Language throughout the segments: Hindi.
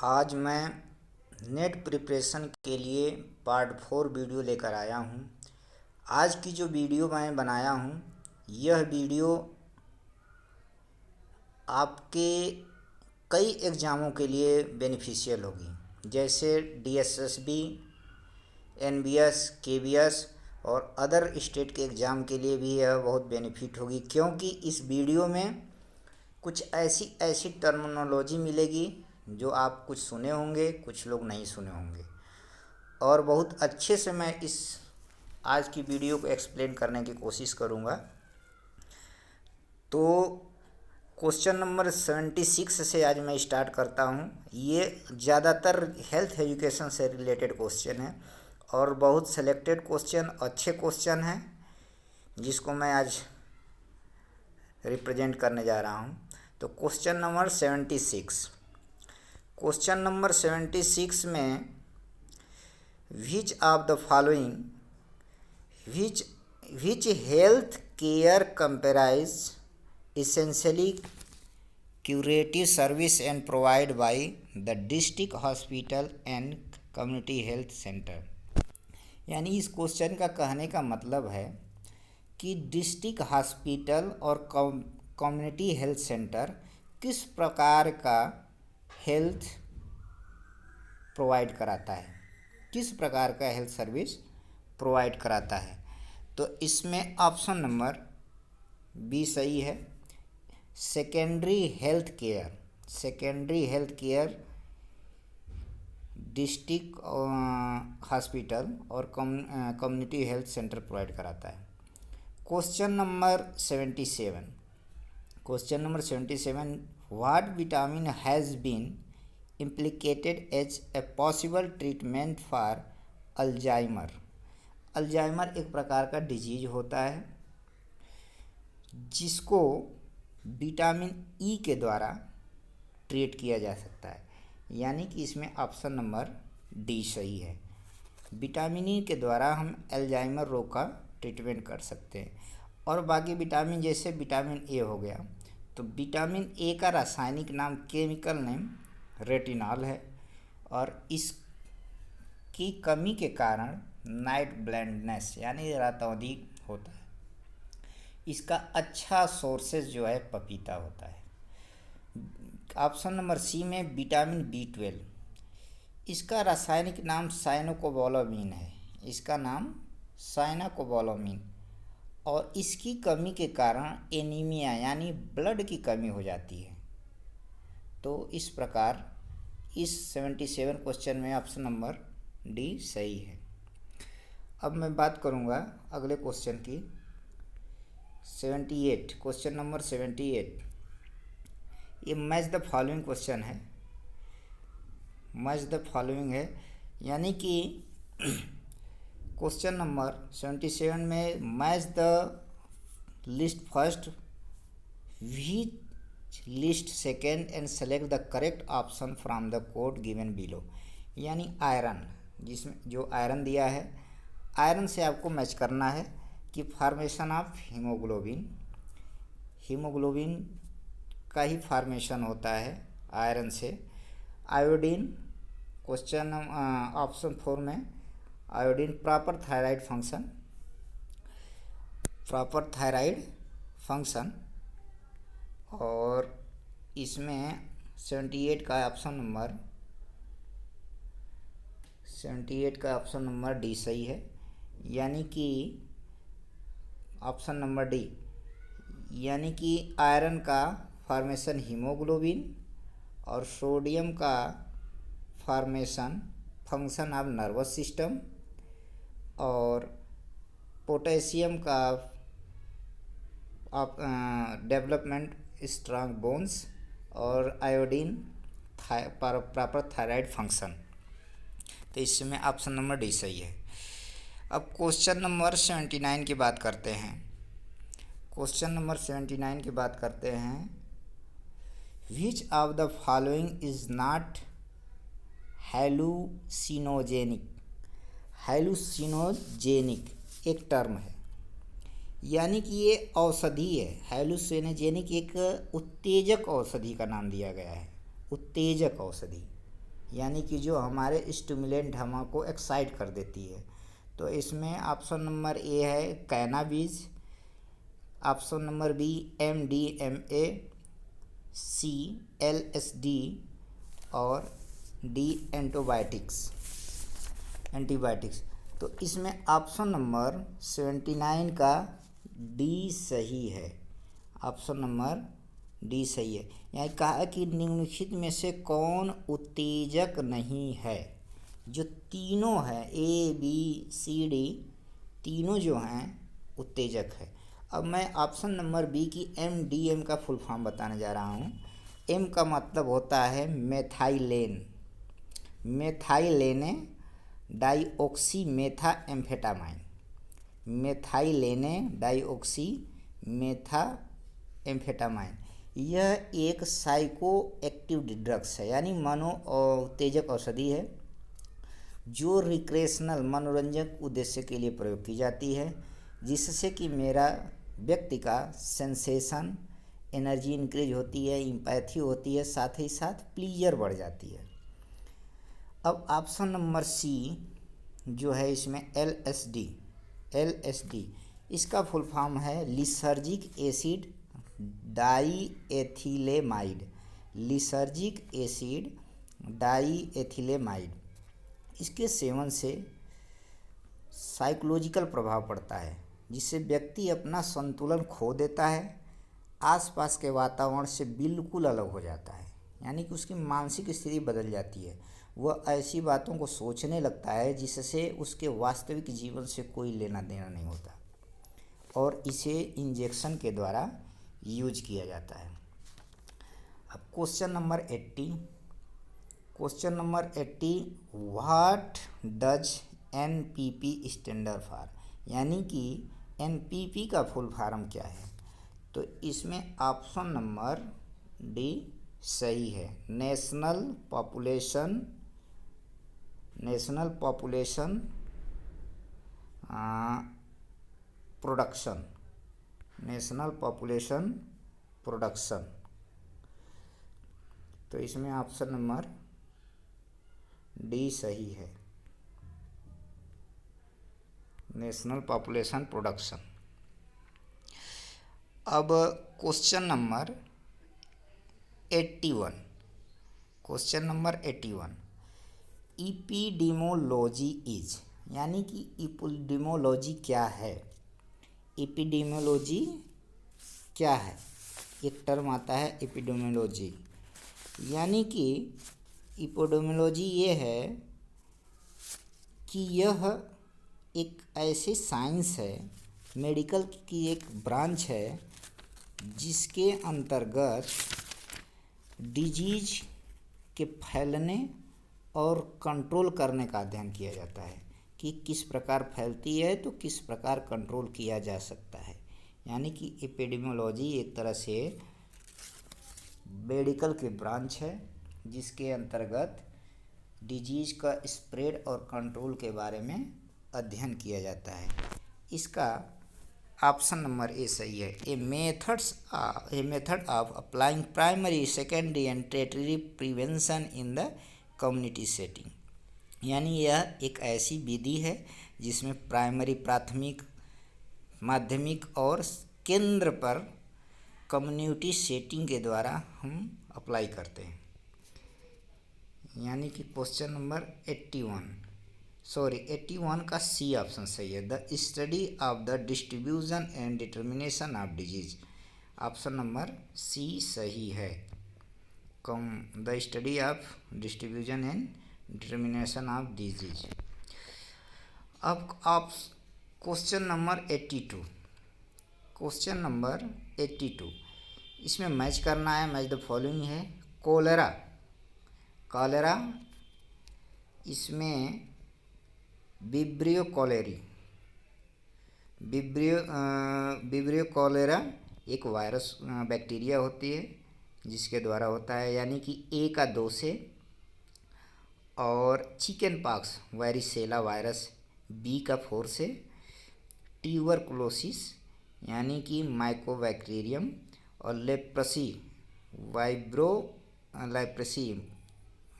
आज मैं नेट प्रिपरेशन के लिए पार्ट 4 वीडियो लेकर आया हूँ। आज की जो वीडियो मैं बनाया हूँ, यह वीडियो आपके कई एग्ज़ामों के लिए बेनिफिशियल होगी, जैसे डीएसएसबी, एनबीएस, केबीएस और अदर स्टेट के एग्ज़ाम के लिए भी यह बहुत बेनिफिट होगी, क्योंकि इस वीडियो में कुछ ऐसी टर्मिनोलॉजी मिलेगी जो आप कुछ सुने होंगे, कुछ लोग नहीं सुने होंगे, और बहुत अच्छे से मैं इस आज की वीडियो को एक्सप्लेन करने की कोशिश करूँगा। तो क्वेश्चन नंबर 76 से आज मैं स्टार्ट करता हूँ। ये ज़्यादातर हेल्थ एजुकेशन से रिलेटेड क्वेश्चन है और बहुत सेलेक्टेड क्वेश्चन, अच्छे क्वेश्चन हैं, जिसको मैं आज रिप्रेजेंट करने जा रहा हूँ। तो क्वेश्चन नंबर 76 में विच of the following which health care comprises essentially curative service and provide by the district hospital and community health center। यानी इस क्वेश्चन का कहने का मतलब है कि डिस्ट्रिक्ट हॉस्पिटल और कम्युनिटी हेल्थ सेंटर किस प्रकार का हेल्थ प्रोवाइड कराता है, किस प्रकार का हेल्थ सर्विस प्रोवाइड कराता है। तो इसमें ऑप्शन नंबर बी सही है। Secondary health care district hospital और कम्युनिटी हेल्थ सेंटर प्रोवाइड कराता है। Question number 77 what vitamin has been implicated as a possible treatment for Alzheimer. Alzheimer एक प्रकार का डिजीज होता है जिसको विटामिन ई के द्वारा ट्रीट किया जा सकता है। यानी कि इसमें ऑप्शन नंबर डी सही है। विटामिन ई के द्वारा हम अल्जाइमर रोग का ट्रीटमेंट कर सकते हैं। और बाकी विटामिन, जैसे विटामिन ए हो गया, तो विटामिन ए का रासायनिक नाम, केमिकल नेम रेटिनॉल है, और इसकी कमी के कारण नाइट ब्लाइंडनेस यानी रातौंधी होता है। इसका अच्छा सोर्सेज जो है पपीता होता है। ऑप्शन नंबर सी में विटामिन B12, इसका रासायनिक नाम साइनोकोबालामिन है, इसका नाम साइनोकोबालामिन, और इसकी कमी के कारण एनीमिया यानी ब्लड की कमी हो जाती है। तो इस प्रकार इस 77 क्वेश्चन में ऑप्शन नंबर डी सही है। अब मैं बात करूँगा अगले क्वेश्चन की। 78, क्वेश्चन नंबर 78, ये मैच द फॉलोइंग क्वेश्चन है, मैच द फॉलोइंग है। यानी कि क्वेश्चन नंबर 77 में match the list first which list second and select the correct option from the code given below. यानी आयरन, जिसमें जो आयरन दिया है, आयरन से आपको मैच करना है कि फॉर्मेशन ऑफ हीमोग्लोबिन का ही फॉर्मेशन होता है आयरन से। आयोडीन, क्वेश्चन ऑप्शन 4 में आयोडीन प्रॉपर थायराइड फंक्शन, और इसमें 78 का ऑप्शन नंबर डी सही है। यानी कि ऑप्शन नंबर डी, यानी कि आयरन का फॉर्मेशन हीमोग्लोबिन और सोडियम का formation function of nervous system, और पोटेशियम का डेवलपमेंट स्ट्रांग बोन्स, और आयोडीन प्रॉपर थायराइड फंक्शन। तो इसमें ऑप्शन नंबर डी सही है। अब क्वेश्चन नंबर 79 की बात करते हैं। क्वेश्चन नंबर 79 की बात करते हैं। विच of the following is not हेलुसिनोजेनिक। हेलुसिनोजेनिक एक टर्म है, यानी कि ये औषधि है। हेलुसिनोजेनिक एक उत्तेजक औषधि का नाम दिया गया है, उत्तेजक औषधि। यानी कि जो हमारे स्टिमुलेंट हमको एक्साइट कर देती है। तो इसमें ऑप्शन नंबर ए है cannabis, option number B MDMA, C LSD और डी एंटीबायोटिक्स। तो इसमें ऑप्शन नंबर 79 का डी सही है। ऑप्शन नंबर डी सही है। यहाँ कहा कि निम्नलिखित में से कौन उत्तेजक नहीं है। जो तीनों है ABCD तीनों जो हैं उत्तेजक है। अब मैं ऑप्शन नंबर बी की MDM का फुल फॉर्म बताने जा रहा हूँ। M का मतलब होता है मेथाइलेन, मेथाइलेने डाइऑक्सी मेथा एम्फेटामाइन, मेथाइलेने डाइऑक्सी मेथा एम्फेटामाइन। यह एक साइको एक्टिव ड्रग्स है, यानी मनोउत्तेजक औषधि है जो रिक्रेशनल मनोरंजक उद्देश्य के लिए प्रयोग की जाती है, जिससे कि मेरा व्यक्ति का सेंसेशन, एनर्जी इंक्रीज होती है, एम्पैथी होती है, साथ ही साथ प्लीजर बढ़ जाती है। अब ऑप्शन नंबर सी जो है इसमें LSD इसका फुल फॉर्म है लिसर्जिक एसिड डाईएथिलेमाइड, लिसर्जिक एसिड डाईएथिलेमाइड। इसके सेवन से साइकोलॉजिकल प्रभाव पड़ता है, जिससे व्यक्ति अपना संतुलन खो देता है, आसपास के वातावरण से बिल्कुल अलग हो जाता है, यानी कि उसकी मानसिक स्थिति बदल जाती है। वह ऐसी बातों को सोचने लगता है जिससे उसके वास्तविक जीवन से कोई लेना देना नहीं होता, और इसे इंजेक्शन के द्वारा यूज किया जाता है। अब question number 80 what does NPP standard for, यानी कि NPP का फुल फॉर्म क्या है। तो इसमें ऑप्शन नंबर डी सही है, national population production, national population production. तो इसमें ऑप्शन नंबर डी सही है, नेशनल पॉपुलेशन प्रोडक्शन। अब क्वेश्चन नंबर 81 इपिडेमोलॉजी इज, यानी कि इपिडेमोलॉजी क्या है। एपिडेमियोलॉजी क्या है, एक टर्म आता है एपिडेमियोलॉजी, यानी कि एपिडेमियोलॉजी ये है कि यह एक ऐसी साइंस है, मेडिकल की एक ब्रांच है, जिसके अंतर्गत डिजीज के फैलने और कंट्रोल करने का अध्ययन किया जाता है कि किस प्रकार फैलती है तो किस प्रकार कंट्रोल किया जा सकता है। यानी कि एपिडेमियोलॉजी एक तरह से मेडिकल की ब्रांच है, जिसके अंतर्गत डिजीज का स्प्रेड और कंट्रोल के बारे में अध्ययन किया जाता है। इसका ऑप्शन नंबर ए सही है। A method of applying primary, secondary and tertiary prevention in the community setting, यानी यह एक ऐसी विधि है जिसमें प्राइमरी, प्राथमिक, माध्यमिक और केंद्र पर कम्युनिटी सेटिंग के द्वारा हम अप्लाई करते हैं। यानी कि क्वेश्चन नंबर 81 का सी ऑप्शन सही है, the study of the distribution and determination of disease. Option number C सही है, the study of distribution and determination of disease. अब आप क्वेश्चन नंबर 82 इसमें मैच करना है, मैच द फॉलोइंग है। कॉलेरा इसमें विब्रियो कॉलेरा एक वायरस बैक्टीरिया होती है जिसके द्वारा होता है, यानी कि ए का 2 से, और चिकन पॉक्स वारिसेला वायरस बी का 4 से, ट्यूबरकुलोसिस यानी कि माइकोबैक्टीरियम, और leprosy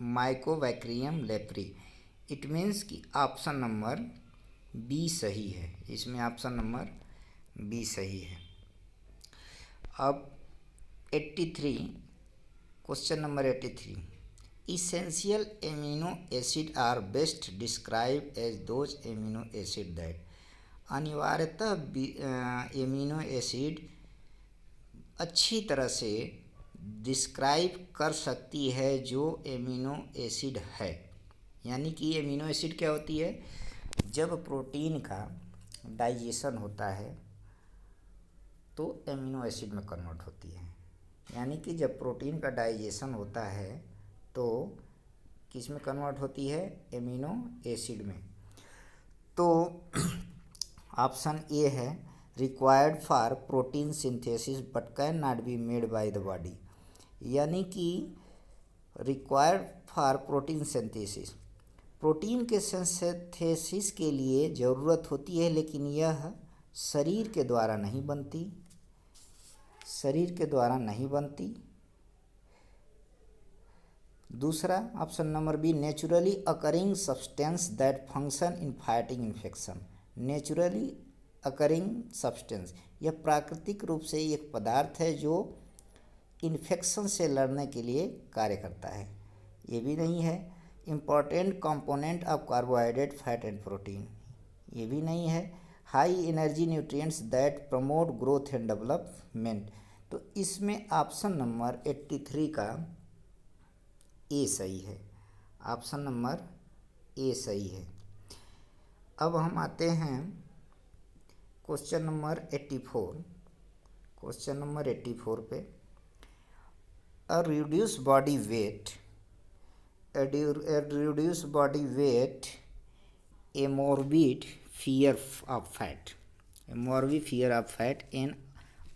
Mycobacterium leprae. It means कि ऑप्शन नंबर बी सही है, इसमें ऑप्शन नंबर बी सही है। अब 83, question number 83, essential amino acid are best describe as those amino acid that. अनिवार्यतः एमिनो एसिड अच्छी तरह से डिस्क्राइब कर सकती है जो एमिनो एसिड है। यानी कि एमिनो एसिड क्या होती है, जब प्रोटीन का डाइजेशन होता है तो एमिनो एसिड में कन्वर्ट होती है। यानी कि जब प्रोटीन का डाइजेशन होता है तो किस में कन्वर्ट होती है, एमिनो एसिड में। तो ऑप्शन ए है required for protein synthesis but can not be made by the body. यानी कि required for protein synthesis, protein के सिंथेसिस के लिए ज़रूरत होती है लेकिन यह शरीर के द्वारा नहीं बनती, शरीर के द्वारा नहीं बनती। दूसरा option number B, naturally occurring substance that function in fighting infection. Naturally occurring substance, यह प्राकृतिक रूप से एक पदार्थ है जो इन्फेक्शन से लड़ने के लिए कार्य करता है, ये भी नहीं है। Important component of carbohydrate, fat and protein, ये भी नहीं है। High energy nutrients that promote growth and development. तो इसमें ऑप्शन नंबर 83 का ए सही है, ऑप्शन नंबर ए सही है। अब हम आते हैं क्वेश्चन नंबर 84, क्वेश्चन नंबर 84 पे। A reduce body weight, reduce body weight, a morbid fear of fat, a morbid fear of fat, an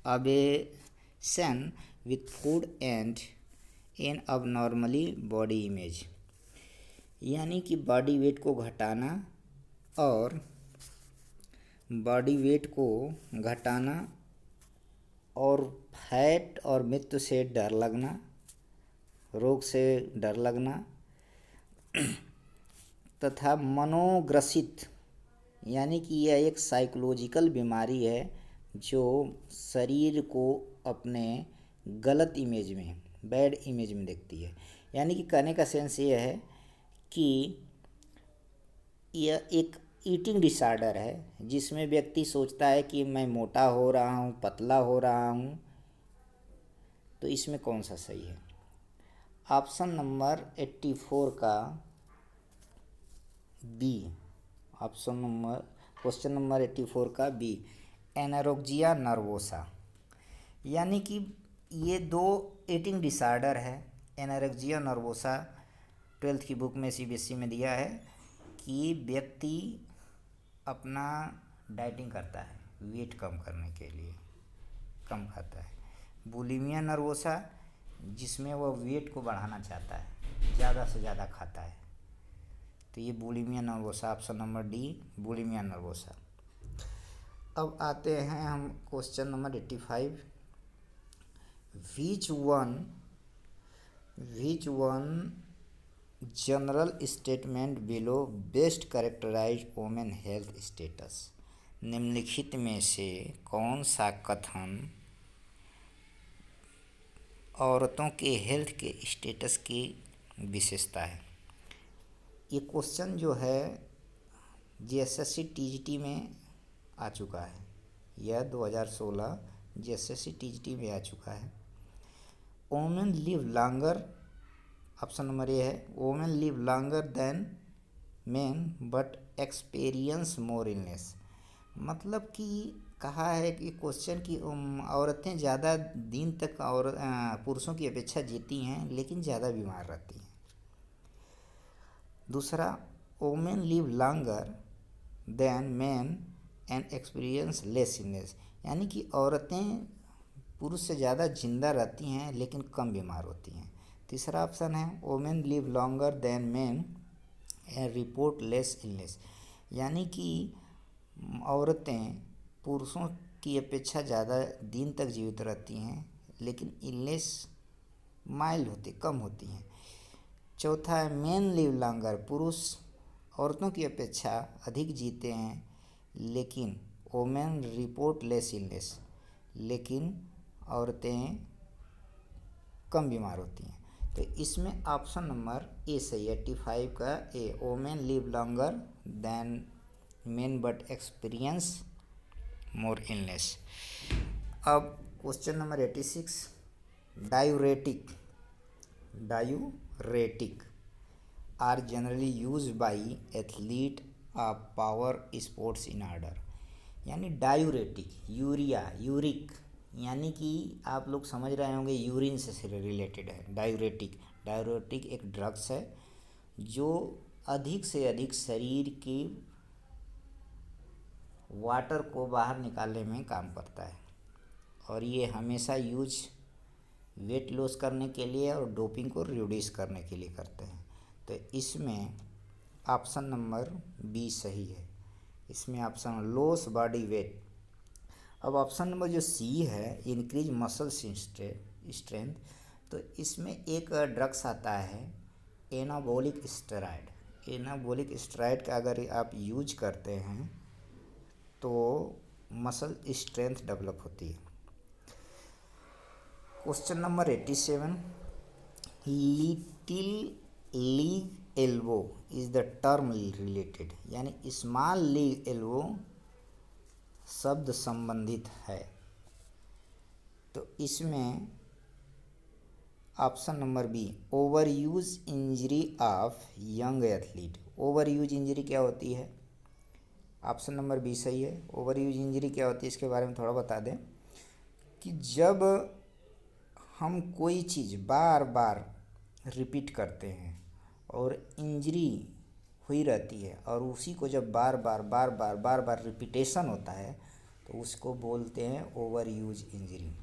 obsession with food and an abnormally body image। यानी कि बॉडी वेट को घटाना और बॉडी वेट को घटाना और फैट और मृत्यु से डर लगना, रोग से डर लगना तथा मनोग्रसित, यानी कि यह एक साइकोलॉजिकल बीमारी है जो शरीर को अपने गलत इमेज में, बैड इमेज में देखती है। यानी कि कहने का सेंस ये है कि यह एक ईटिंग डिसऑर्डर है जिसमें व्यक्ति सोचता है कि मैं मोटा हो रहा हूँ, पतला हो रहा हूँ। तो इसमें कौन सा सही है, ऑप्शन नंबर 84 का B, option number question number 84 का बी, एनोरेक्सिया नर्वोसा। यानी कि ये दो ईटिंग डिसऑर्डर है। एनोरेक्सिया नर्वोसा 12th की बुक में CBSE में दिया है कि व्यक्ति अपना डाइटिंग करता है वेट कम करने के लिए, कम खाता है। बुलिमिया नर्वोसा, जिसमें वह वेट को बढ़ाना चाहता है, ज़्यादा से ज़्यादा खाता है। तो ये bulimia nervosa, option number D, bulimia nervosa. अब आते हैं हम question number 85, which one general statement below best characterize women health status. निम्नलिखित में से कौन सा कथन औरतों के हेल्थ के स्टेटस की विशेषता है। ये क्वेश्चन जो है JSSC TGT में आ चुका है, यह 2016 JSSC TGT में आ चुका है। Women live longer, option number A है, women live longer than men but experience more illness. मतलब कि कहा है कि क्वेश्चन की औरतें ज़्यादा दिन तक और पुरुषों की अपेक्षा जीती हैं लेकिन ज़्यादा बीमार रहती हैं। दूसरा, women live longer then man and experience less illness. यानी कि औरतें पुरुष से ज़्यादा जिंदा रहती हैं लेकिन कम बीमार होती हैं। तीसरा ऑप्शन है women live longer then man and report less illness. यानी कि औरतें पुरुषों की अपेक्षा ज़्यादा दिन तक जीवित रहती हैं लेकिन इलनेस माइल्ड होती, कम होती हैं। चौथा है मेन लिव लॉन्गर, पुरुष औरतों की अपेक्षा अधिक जीते हैं, लेकिन वोमेन रिपोर्ट लेस इलनेस, लेकिन औरतें कम बीमार होती हैं। तो इसमें ऑप्शन नंबर ए सही है, 85 का A, women live longer than men but experience more illness. अब question number 86, diuretic are generally use by athlete of power sports in order. यानी डायूरेटिक, यूरिक, यानी कि आप लोग समझ रहे होंगे यूरिन से रिलेटेड है। डायूरेटिक एक ड्रग्स है जो अधिक से अधिक शरीर की वाटर को बाहर निकालने में काम करता है, और ये हमेशा यूज वेट लॉस करने के लिए और डोपिंग को रिड्यूस करने के लिए करते हैं। तो इसमें ऑप्शन नंबर बी सही है। इसमें ऑप्शन लॉस बॉडी वेट। अब ऑप्शन नंबर जो सी है, इंक्रीज मसल स्ट्रेंथ, तो इसमें एक ड्रग्स आता है एनाबॉलिक स्टेरॉयड का अगर आप यूज करते हैं तो मसल स्ट्रेंथ डेवलप होती है। Question number 87, little league elbow is the term related, यानी स्मॉल लीग एल्बो शब्द संबंधित है। तो इसमें option number B, over use injury of young athlete. Over use injury क्या होती है? ऑप्शन नंबर बी सही है। ओवर यूज इंजरी क्या होती है इसके बारे में थोड़ा बता दें कि जब हम कोई चीज़ बार बार रिपीट करते हैं और इंजरी हुई रहती है, और उसी को जब बार बार रिपीटेशन होता है तो उसको बोलते हैं over use injury.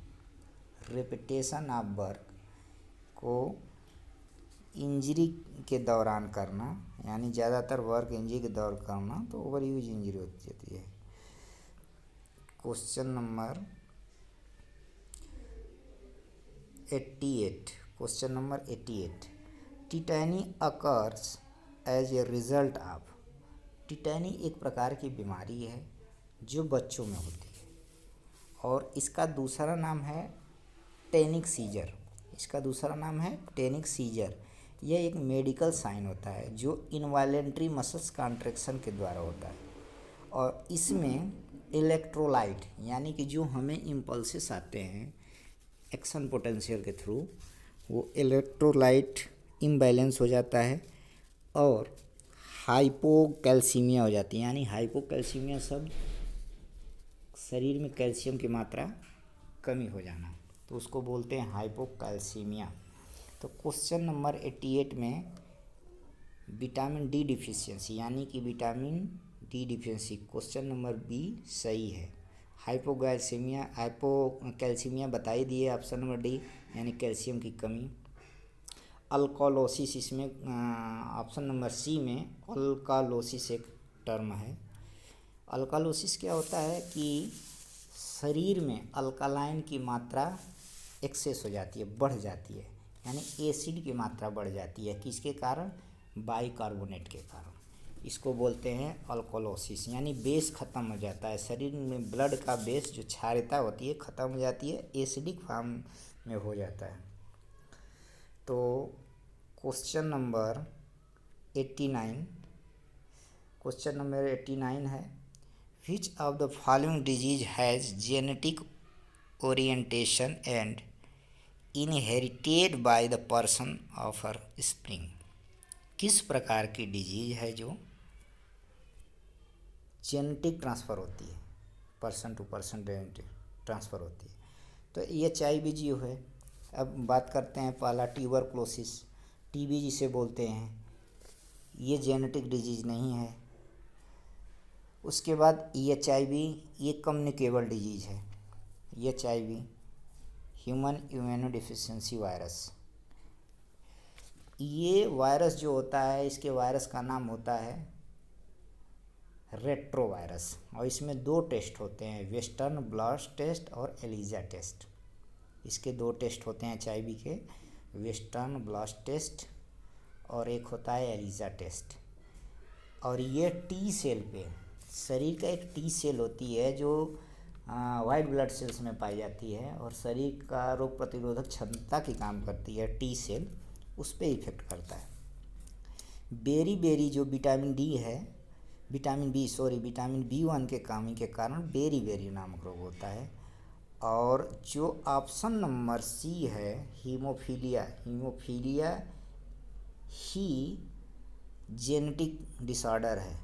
Repetition of work को इंजरी के दौरान करना, यानी ज़्यादातर वर्क इंजरी के दौरान करना, तो ओवर यूज इंजरी होती है। Question number 88, tetany occurs as a result of. Tetany एक प्रकार की बीमारी है जो बच्चों में होती है, और इसका दूसरा नाम है टेनिक सीजर। यह एक मेडिकल साइन होता है जो इनवॉलेंट्री मसल्स कॉन्ट्रैक्शन के द्वारा होता है, और इसमें इलेक्ट्रोलाइट, यानी कि जो हमें इम्पल्सेस आते हैं एक्शन पोटेंशियल के थ्रू, वो इलेक्ट्रोलाइट इम्बैलेंस हो जाता है और हाइपोकैल्सीमिया हो जाती है। यानी हाइपोकैल्सीमिया शब्द शरीर में कैल्शियम की मात्रा कमी हो जाना, तो उसको बोलते हैं हाइपोकैल्सीमिया। तो क्वेश्चन नंबर 88 में विटामिन डी डिफिशियंसी, यानी कि vitamin D deficiency, question number B सही है। हाइपोकैल्सीमिया बता ही दिए, ऑप्शन नंबर डी, यानी कैल्शियम की कमी। अल्कालोसिस, इसमें ऑप्शन नंबर सी में अल्कालोसिस एक टर्म है। अल्कालोसिस क्या होता है कि शरीर में अल्कालाइन की मात्रा एक्सेस हो जाती है, बढ़ जाती है, यानी एसिड की मात्रा बढ़ जाती है। किसके कारण? बाइकार्बोनेट के कारण। इसको बोलते हैं अल्कोलोसिस, यानी बेस ख़त्म हो जाता है, शरीर में ब्लड का बेस जो क्षारता होती है ख़त्म हो जाती है, एसिडिक फॉर्म में हो जाता है। तो क्वेश्चन नंबर 89 है, विच of the following disease has genetic orientation and inherited by the person of her spring. किस प्रकार की डिजीज है जो जेनेटिक ट्रांसफ़र होती है, person to person genetic transfer होती है? तो HIV जो है। अब बात करते हैं पहला ट्यूबरक्लोसिस, TB जिसे बोलते हैं, ये जेनेटिक डिजीज़ नहीं है। उसके बाद HIV, ये कम्युनिकेबल डिजीज़ है। HIV ह्यूमन इम्यूनोडेफिशिएंसी वायरस, ये वायरस जो होता है, इसके वायरस का नाम होता है रेट्रो वायरस, और इसमें 2 टेस्ट होते हैं, वेस्टर्न ब्लॉट टेस्ट और एलिजा टेस्ट। इसके 2 टेस्ट होते हैं HIV के, वेस्टर्न ब्लॉट टेस्ट और एक होता है एलिजा टेस्ट। और ये टी सेल पे, शरीर का एक टी सेल होती है जो वाइट ब्लड सेल्स में पाई जाती है और शरीर का रोग प्रतिरोधक क्षमता की काम करती है टी सेल, उस पर इफेक्ट करता है। बेरी बेरी जो विटामिन विटामिन B1 के कमी के कारण बेरी बेरी नामक रोग होता है। और जो ऑप्शन नंबर सी है हीमोफीलिया ही जेनेटिक डिसऑर्डर है।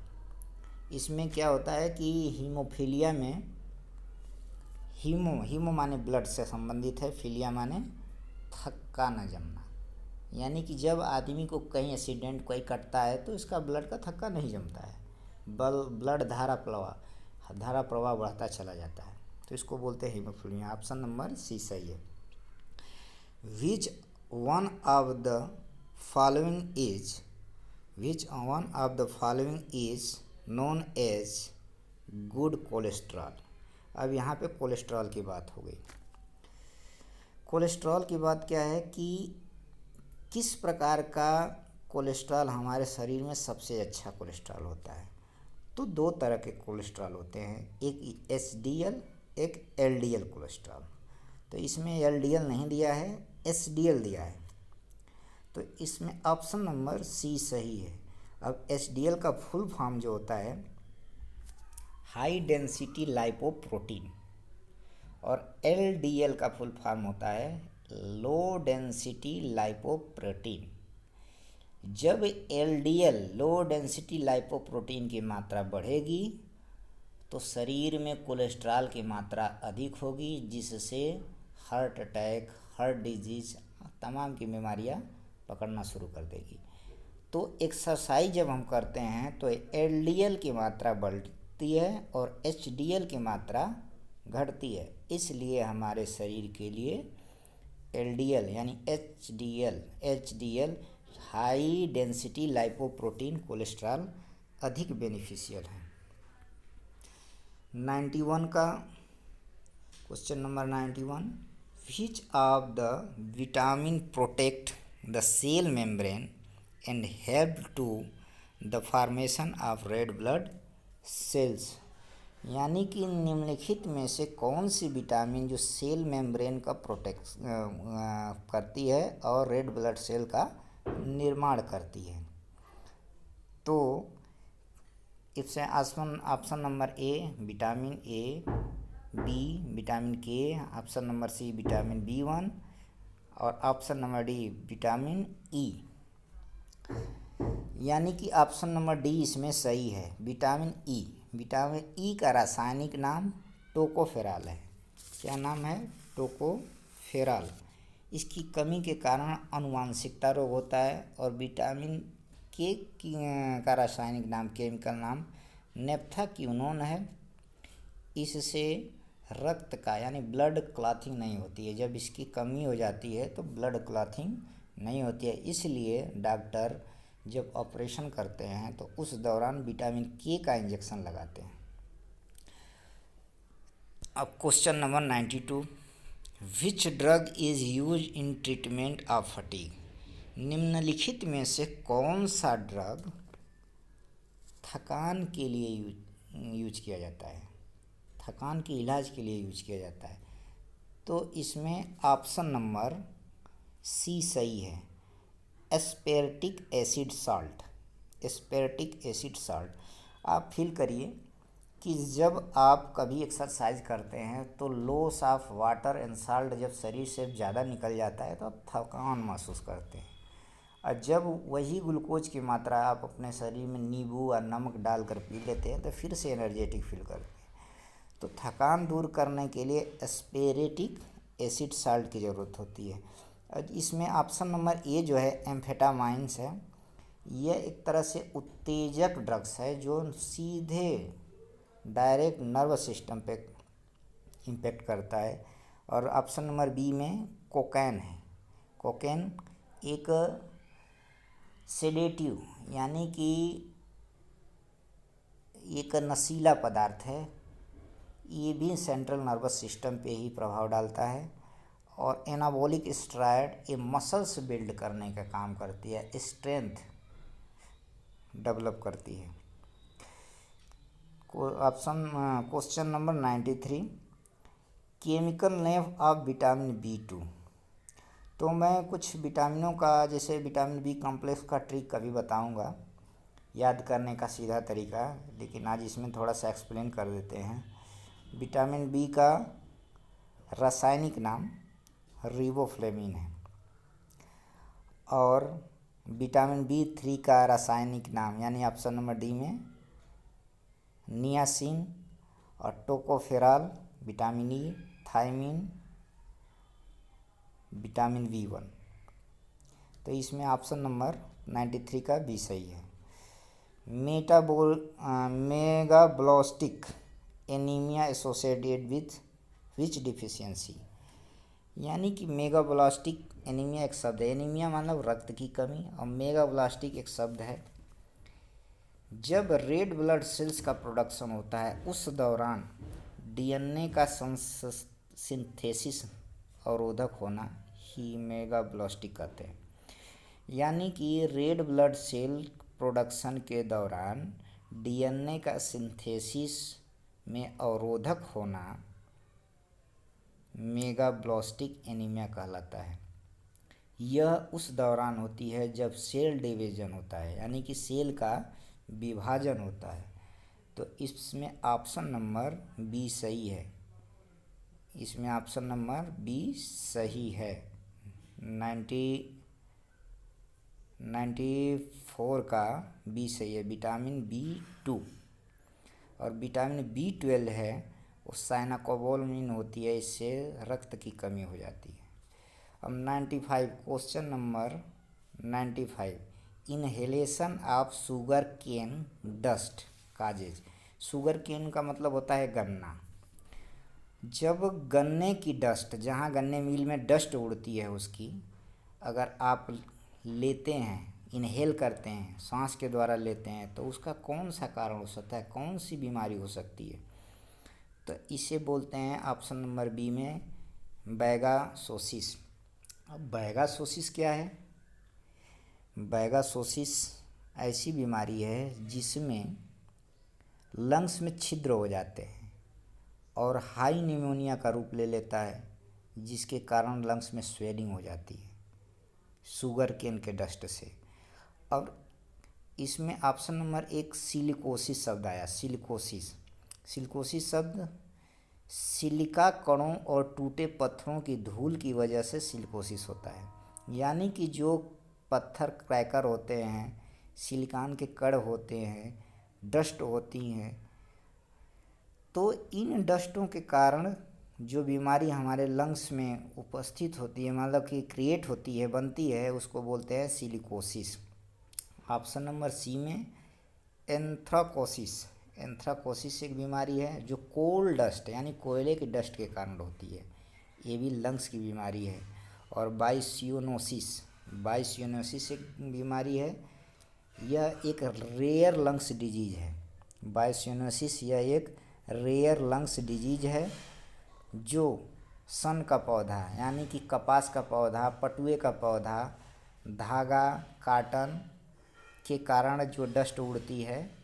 इसमें क्या होता है कि हीमोफीलिया में हीमो माने ब्लड से संबंधित है, फीलिया माने थक्का न जमना, यानी कि जब आदमी को कहीं एक्सीडेंट कोई कटता है तो इसका ब्लड का थक्का नहीं जमता है, ब्लड धारा प्रवाह बढ़ता चला जाता है, तो इसको बोलते हैं हीमोफीलिया। ऑप्शन नंबर सी सही है। Which one of the following is known as good cholesterol. अब यहाँ पे कोलेस्ट्रॉल की बात हो गई। कोलेस्ट्रॉल की बात क्या है कि किस प्रकार का कोलेस्ट्रॉल हमारे शरीर में सबसे अच्छा कोलेस्ट्रॉल होता है। तो दो तरह के कोलेस्ट्रॉल होते हैं, एक HDL एक LDL कोलेस्ट्रॉल। तो इसमें LDL नहीं दिया है, HDL दिया है, तो इसमें ऑप्शन नंबर सी सही है। अब HDL का फुल फॉर्म जो होता है हाई डेंसिटी लाइपोप्रोटीन, और LDL का फुल फॉर्म होता है लो डेंसिटी लाइपोप्रोटीन। जब LDL लो डेंसिटी लाइपोप्रोटीन की मात्रा बढ़ेगी तो शरीर में कोलेस्ट्रॉल की मात्रा अधिक होगी, जिससे हार्ट अटैक, हार्ट डिजीज, तमाम की बीमारियां पकड़ना शुरू कर देगी। तो एक्सरसाइज जब हम करते हैं तो LDL की मात्रा बढ़ती है और HDL की मात्रा घटती है। इसलिए हमारे शरीर के लिए LDL यानी HDL high density lipoprotein cholesterol अधिक बेनिफिशियल है। 91 का question number 91, which of the vitamin protect the cell membrane and help to the formation of red blood cells. यानी कि निम्नलिखित में से कौन सी विटामिन जो सेल मेम्ब्रेन का प्रोटेक्ट करती है और रेड ब्लड सेल का निर्माण करती है। तो इससे option number A vitamin A, B vitamin K, option number C vitamin B1 और option number D vitamin E। यानी कि ऑप्शन नंबर डी इसमें सही है, विटामिन E का रासायनिक नाम टोकोफेरॉल है। क्या नाम है? टोकोफेरॉल। इसकी कमी के कारण आनुवांशिकता रोग होता है। और विटामिन K का रासायनिक नाम, केमिकल नाम नेफ्थाक्विनोन है। इससे रक्त का यानी ब्लड क्लॉथिंग नहीं होती है। जब इसकी कमी हो जाती है तो ब्लड क्लॉथिंग नहीं होती है, इसलिए डॉक्टर जब ऑपरेशन करते हैं तो उस दौरान विटामिन K का इंजेक्शन लगाते हैं। अब question number 92, which drug is use in treatment of fatigue. निम्नलिखित में से कौन सा ड्रग थकान के लिए यूज किया जाता है, थकान के इलाज के लिए यूज किया जाता है। तो इसमें ऑप्शन नंबर सी सही है, एस्पेरेटिक एसिड साल्ट। आप फील करिए कि जब आप कभी एक्सरसाइज करते हैं तो loss of water and salt जब शरीर से ज़्यादा निकल जाता है तो आप थकान महसूस करते हैं, और जब वही ग्लूकोज की मात्रा आप अपने शरीर में नींबू और नमक डालकर पी लेते हैं तो फिर से एनर्जेटिक फील करते हैं। तो थकान दूर करने के लिए एस्पेरेटिक एसिड साल्ट की ज़रूरत होती है। इसमें ऑप्शन नंबर ए जो है एम्फेटामाइंस है। यह एक तरह से उत्तेजक ड्रग्स है जो सीधे डायरेक्ट नर्वस सिस्टम पे इम्पेक्ट करता है। और ऑप्शन नंबर बी में कोकेन है। कोकेन एक सेडेटिव यानी कि एक नशीला पदार्थ है। ये भी सेंट्रल नर्वस सिस्टम पे ही प्रभाव डालता है और एनाबॉलिक स्टेरॉयड ये मसल्स बिल्ड करने का काम करती है, स्ट्रेंथ डेवलप करती है। Question number 93, chemical name of vitamin B2। तो मैं कुछ विटामिनों का, जैसे विटामिन बी कॉम्प्लेक्स का ट्रिक कभी बताऊंगा याद करने का सीधा तरीका, लेकिन आज इसमें थोड़ा सा एक्सप्लेन कर देते हैं। विटामिन बी का रासायनिक नाम रिबोफ्लेविन है और विटामिन B3 का रासायनिक नाम, यानी ऑप्शन नंबर डी में, नियासिन और tocopherol, vitamin E, thiamine, vitamin B1। तो इसमें ऑप्शन नंबर 93 का बी सही है। मेगाब्लास्टिक anaemia associated with which deficiency, यानी कि मेगाब्लास्टिक एनीमिया एक शब्द है, एनीमिया मतलब रक्त की कमी, और मेगाब्लास्टिक एक शब्द है। जब रेड ब्लड सेल्स का प्रोडक्शन होता है उस दौरान DNA का सिंथेसिस अवरोधक होना ही मेगाब्लास्टिक कहते हैं। यानी कि रेड ब्लड सेल प्रोडक्शन के दौरान DNA का सिंथेसिस में अवरोधक होना मेगाब्लास्टिक एनीमिया कहलाता है। यह उस दौरान होती है जब सेल डिवीजन होता है, यानी कि सेल का विभाजन होता है। तो इसमें ऑप्शन नंबर बी सही है। इसमें ऑप्शन नंबर बी सही है। 94 का बी सही है, विटामिन B2। और विटामिन B12 है वो साइनाकोबालामिन होती है, इससे रक्त की कमी हो जाती है। अब 95, question number 95, inhalation of sugar cane dust causes. Sugar cane का मतलब होता है गन्ना। जब गन्ने की डस्ट, जहाँ गन्ने मिल में डस्ट उड़ती है उसकी, अगर आप लेते हैं, इनहेल करते हैं, सांस के द्वारा लेते हैं, तो उसका कौन सा कारण हो सकता है, कौन सी बीमारी हो सकती है? तो इसे बोलते हैं ऑप्शन नंबर बी में बैगासोसिस। अब बैगासोसिस क्या है? बैगासोसिस ऐसी बीमारी है जिसमें लंग्स में छिद्र हो जाते हैं और हाई निमोनिया का रूप ले लेता है, जिसके कारण लंग्स में स्वेलिंग हो जाती है शुगर केन के डस्ट से। और इसमें ऑप्शन नंबर एक सिलिकोसिस शब्द आया। सिलिकोसिस शब्द सिलिका कणों और टूटे पत्थरों की धूल की वजह से सिलिकोसिस होता है। यानी कि जो पत्थर क्रैकर होते हैं, सिलिकॉन के कण होते हैं, डस्ट होती हैं, तो इन डस्टों के कारण जो बीमारी हमारे लंग्स में उपस्थित होती है, मतलब कि क्रिएट होती है, बनती है, उसको बोलते हैं सिलिकोसिस। ऑप्शन नंबर सी में एंथ्राकोसिस एक बीमारी है जो कोल डस्ट यानी कोयले के डस्ट के कारण होती है, ये भी लंग्स की बीमारी है। और बाइसियोनोसिस एक बीमारी है, यह एक रेयर लंग्स डिजीज है। बाइसियोनोसिस यह एक रेयर लंग्स डिजीज है जो सन का पौधा यानी कि कपास का पौधा, पटुए का पौधा, धागा, काटन के कारण जो डस्ट उड़ती है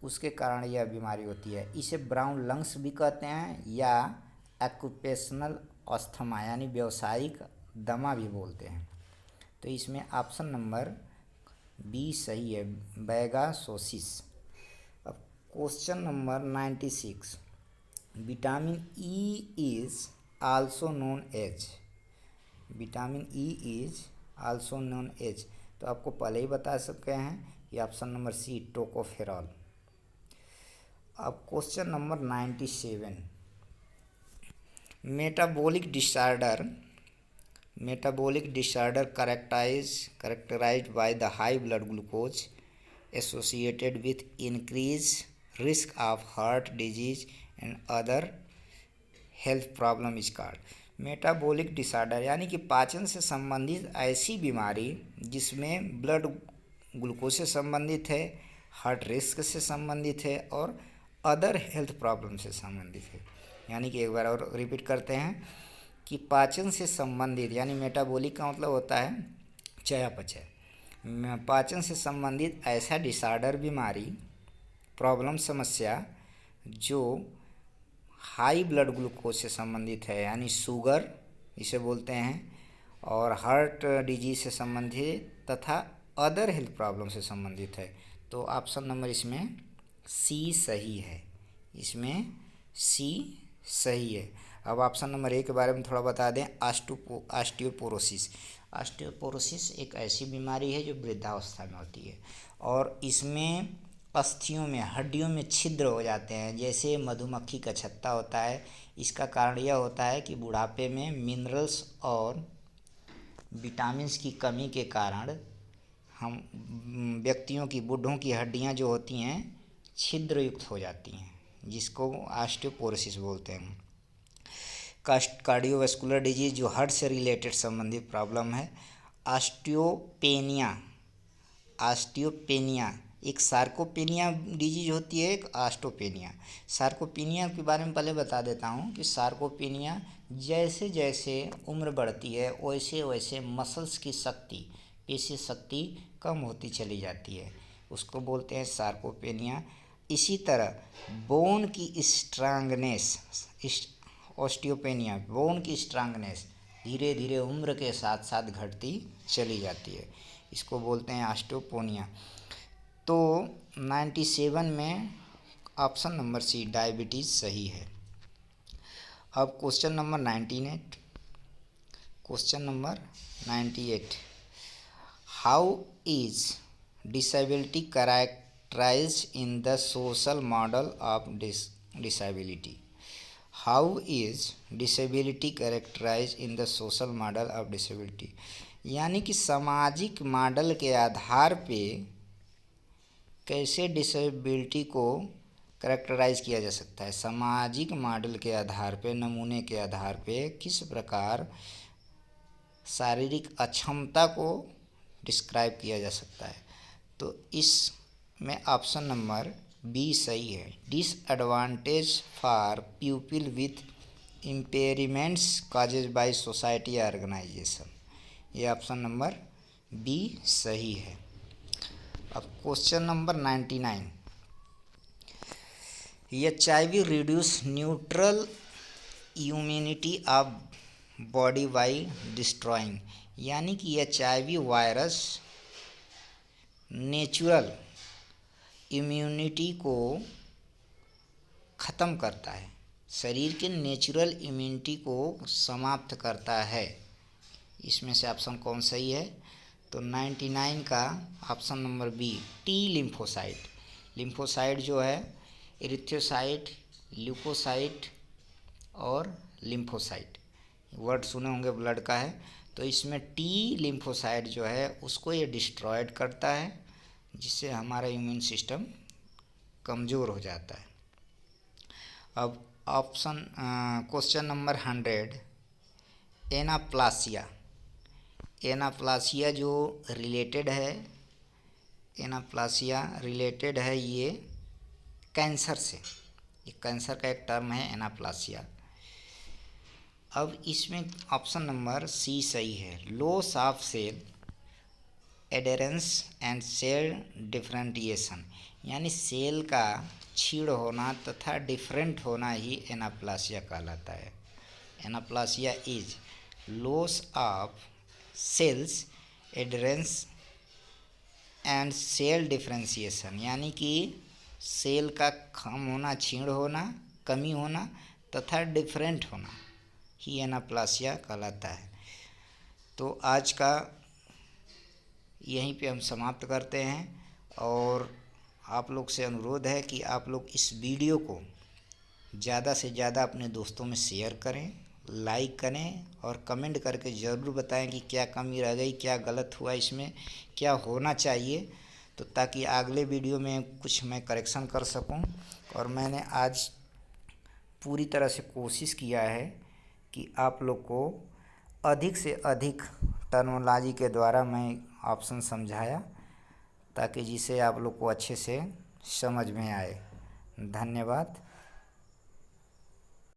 उसके कारण यह बीमारी होती है। इसे ब्राउन लंग्स भी कहते हैं या ऑक्यूपेशनल अस्थमा यानी व्यावसायिक दमा भी बोलते हैं। तो इसमें ऑप्शन नंबर बी सही है, बैगासोसिस। अब question number 96, vitamin E is also known as. Vitamin E is also known as, तो आपको पहले ही बता सकते हैं कि ऑप्शन नंबर सी टोकोफेरॉल। अब question number 97, metabolic disorder characterized by the high blood glucose associated with increased risk of heart disease and other health problem is called। Metabolic disorder यानी कि पाचन से संबंधित ऐसी बीमारी जिसमें ब्लड ग्लूकोज से संबंधित है, हार्ट रिस्क से संबंधित है और अदर हेल्थ प्रॉब्लम से संबंधित है। यानी कि एक बार और रिपीट करते हैं, कि पाचन से संबंधित, यानी मेटाबॉलिक का मतलब होता है चयापचय, पाचन से संबंधित ऐसा डिसऑर्डर, बीमारी, प्रॉब्लम, समस्या जो हाई ब्लड ग्लूकोज से संबंधित है, यानी शुगर इसे बोलते हैं, और हार्ट डिजीज से संबंधित तथा अदर हेल्थ प्रॉब्लम से संबंधित है। तो ऑप्शन नंबर इसमें सी सही है, इसमें सी सही है। अब ऑप्शन नंबर ए के बारे में थोड़ा बता दें। ऑस्टियोपोरोसिस। ऑस्टियोपोरोसिस एक ऐसी बीमारी है जो वृद्धावस्था में होती है और इसमें अस्थियों में, हड्डियों में छिद्र हो जाते हैं, जैसे मधुमक्खी का छत्ता होता है। इसका कारण यह होता है कि बुढ़ापे में मिनरल्स और विटामिन्स की कमी के कारण हम व्यक्तियों की, बूढ़ों की हड्डियां जो होती हैं छिद्र युक्त हो जाती हैं, जिसको ऑस्टियोपोरोसिस बोलते हैं। कार्डियोवैस्कुलर डिजीज जो हार्ट से रिलेटेड संबंधित प्रॉब्लम है। ऑस्टियोपेनिया। ऑस्टियोपेनिया एक सार्कोपेनिया डिजीज होती है, एक ऑस्टियोपेनिया। सार्कोपेनिया के बारे में पहले बता देता हूँ कि सार्कोपेनिया जैसे जैसे उम्र बढ़ती है वैसे वैसे मसल्स की शक्ति, पेशी शक्ति कम होती चली जाती है, उसको बोलते हैं सार्कोपेनिया। इसी तरह बोन की स्ट्रांगनेस, ऑस्टियोपेनिया, बोन की स्ट्रांगनेस धीरे धीरे उम्र के साथ साथ घटती चली जाती है, इसको बोलते हैं ऑस्टियोपेनिया। तो 97 में ऑप्शन नंबर सी डायबिटीज़ सही है। अब question number 98। Question number 98, how is disability characterized in the social model of disability? How is disability characterized in the social model of disability, यानी कि सामाजिक मॉडल के आधार पे कैसे डिसेबिलिटी को कैरेक्टराइज किया जा सकता है। सामाजिक मॉडल के आधार पे, नमूने के आधार पे किस प्रकार शारीरिक अक्षमता को डिस्क्राइब किया जा सकता है। तो इसमें ऑप्शन नंबर बी सही है। Disadvantage for people with impairments causes by society या ऑर्गेनाइजेशन, ये ऑप्शन नंबर बी सही है। अब question number 99, HIV reduce neutral immunity of body by destroying, यानी कि HIV वायरस नेचुरल इम्यूनिटी को ख़त्म करता है, शरीर के नेचुरल इम्यूनिटी को समाप्त करता है। इसमें से ऑप्शन कौन सही है? तो 99 का option number B T lymphocyte. Lymphocyte जो है इरिथ्रोसाइट, ल्यूकोसाइट और लिम्फोसाइट, वर्ड सुने होंगे ब्लड का है। तो इसमें टी लिम्फोसाइट जो है उसको ये डिस्ट्रॉयड करता है, जिससे हमारा इम्यून सिस्टम कमज़ोर हो जाता है। अब option question number 100, anaplasia. Anaplasia जो रिलेटेड है, एनाप्लासिया रिलेटेड है ये कैंसर से, ये कैंसर का एक टर्म है एनाप्लासिया। अब इसमें ऑप्शन नंबर सी सही है। Loss of cell adherence and cell differentiation, यानी सेल का क्षीण होना तथा डिफरेंट होना ही एनाप्लासिया कहलाता है। Anaplasia is loss of cells adherence and cell differentiation, यानी कि सेल का कम होना, क्षीण होना, कमी होना तथा डिफरेंट होना ही एनाप्लासिया कहलाता है। तो आज का यहीं पे हम समाप्त करते हैं और आप लोग से अनुरोध है कि आप लोग इस वीडियो को ज़्यादा से ज़्यादा अपने दोस्तों में शेयर करें, लाइक करें और कमेंट करके ज़रूर बताएं कि क्या कमी रह गई, क्या गलत हुआ, इसमें क्या होना चाहिए, तो ताकि अगले वीडियो में कुछ मैं करेक्शन कर सकूं। और मैंने आज पूरी तरह से कोशिश किया है कि आप लोग को अधिक से अधिक टर्मिनोलॉजी के द्वारा मैं ऑप्शन समझाया, ताकि जिसे आप लोग को अच्छे से समझ में आए। धन्यवाद।